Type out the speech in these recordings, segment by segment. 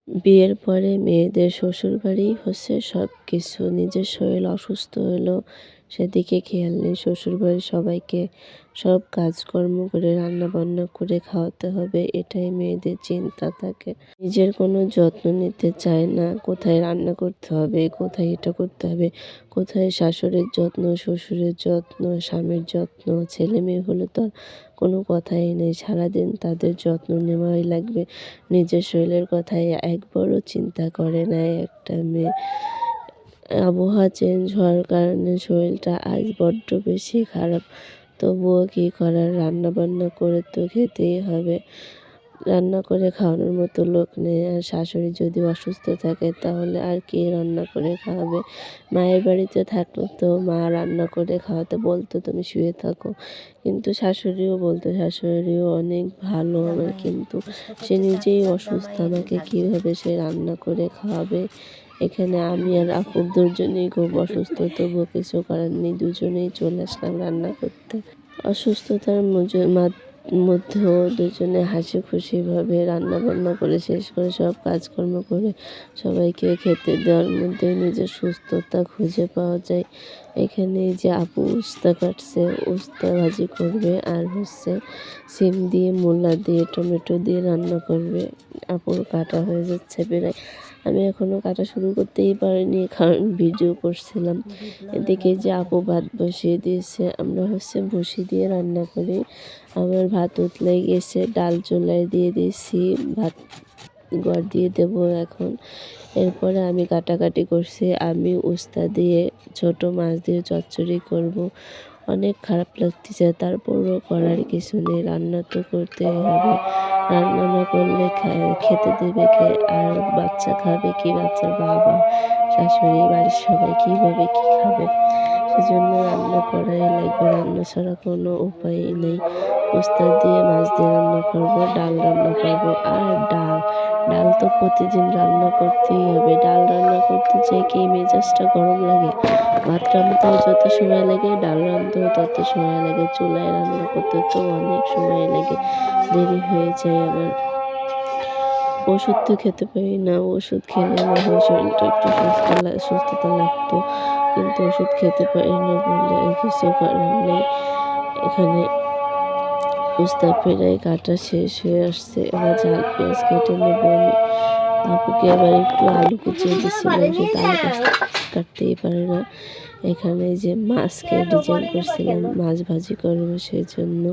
বিয়ের পরে মেয়েদের শ্বশুরবাড়ি হচ্ছে সব কিছু। নিজের শরীর অসুস্থ হলেও সেদিকে খেয়াল নেই। শ্বশুরবাড়ির সবাইকে সব কাজকর্ম করে রান্নাবান্না করে খাওয়াতে হবে, এটাই মেয়েদের চিন্তা থাকে। নিজের কোনো যত্ন নিতে চায় না। কোথায় রান্না করতে হবে, কোথায় এটা করতে হবে, কোথায় শাশুড়ির যত্ন, শ্বশুরের যত্ন, স্বামীর যত্ন। ছেলে মেয়ে হলে তো আর কোনো কথাই নেই, সারাদিন তাদের যত্ন নেওয়াই লাগবে। নিজের শরীরের কথাই একবারও চিন্তা করে না একটা মেয়ে। আবহাওয়া চেঞ্জ হওয়ার কারণে শরীরটা আজ বড্ড বেশি খারাপ। তবুও কী করার, রান্নাবান্না করে তো খেতেই হবে। রান্না করে খাওয়ানোর মতো লোক নেই। আর শাশুড়ি যদি অসুস্থ থাকে তাহলে আর কে রান্না করে খাওয়াবে? মায়ের বাড়িতে থাকলে তো মা রান্না করে খাওয়াতে বলতো, তুমি শুয়ে থাকো। কিন্তু শাশুড়িও বলতো, শাশুড়িও অনেক ভালো আমার, কিন্তু সে নিজেই অসুস্থ, আমাকে কীভাবে সে রান্না করে খাওয়াবে? এখানে আমি আর আপুর দুজনেই খুব অসুস্থ, তবুও কিছু করার নেই, দুজনেই চলে আসলাম রান্না করতে। অসুস্থতার মধ্যেও দুজনে হাসি খুশিভাবে রান্নাবান্না করে শেষ করে সব কাজকর্ম করে সবাইকে খেতে দেওয়ার মধ্যে নিজের সুস্থতা খুঁজে পাওয়া যায়। এখানে যে আপু উস্তা কাটছে, উস্তা ভাজি করবে, আর হচ্ছে সিম দিয়ে, মূলা দিয়ে, টমেটো দিয়ে রান্না করবে। আপুর কাটা হয়ে যাচ্ছে প্রায়। আমি এখনও কাটা শুরু করতেই পারিনি, কারণ ভিডিও করছিলাম। এদিকে যে আপু ভাত বসিয়ে দিয়েছে, আমরা হচ্ছে বসি দিয়ে রান্না করি। আমার ভাত উতলে গেছে, ডাল চুলায় দিয়ে দিয়েছি, ভাত গড় দিয়ে দেবো এখন। এরপরে আমি কাটাকাটি করছি, আমি উস্তা দিয়ে ছোট মাছ দিয়ে চচ্চড়ি করব। অনেক খারাপ লাগতেছে, তারপরও করার কিছু নেই, রান্না তো করতেই হবে। রান্না না করলে খেতে দেবে কে? আর বাচ্চা খাবে কি? বাচ্চার বাবা, শাশুড়ি, বাড়ির সবাই কীভাবে কী খাবে? সেজন্য রান্না করাই লাগবে, রান্না ছাড়া কোনো উপায়ই নেই। উস্তা দিয়ে মাছ দিয়ে রান্না করব, ডাল রান্না করব। আর ডাল তো প্রতিদিন রান্না করতেই হবে। ডাল রান্না করতে যেয়ে কি মেজাজটা গরম লাগে। ভাত রান্নতেও যত সময় লাগে, ডাল রাঁধতেও তত সময় লাগে। চুলায় রান্না করতে তো অনেক সময় লাগে, দেরি হয়ে যায় আমার। ওষুধ তো খেতে পারি না, ওষুধ খেলে না হয় শরীরটা একটু সুস্থতা লাগতো, কিন্তু ওষুধ খেতে পারি না বলে কিছু করার নেই। এখানে উস্তা প্রায় কাটা শেষ হয়ে আসছে, এবার ঝাল পেঁয়াজ কেটে নেব আমি। আপুকে আবার একটু আলু কুচিয়ে দিচ্ছিলাম, সে তো আলু কাটতেই পারে না। এখানে যে মাছকে ডিজাইন করছিলাম, মাছ ভাজি করবো, সেই জন্য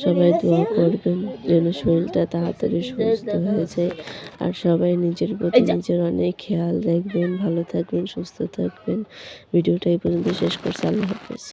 সবাই দোয়া করবেন যেন শরীরটা তাড়াতাড়ি সুস্থ হয়ে যায়। আর সবাই নিজের প্রতি নিজের অনেক খেয়াল রাখবেন, ভালো থাকবেন, সুস্থ থাকবেন। ভিডিওটা এই পর্যন্ত শেষ করছি, আল্লাহ হাফেজ।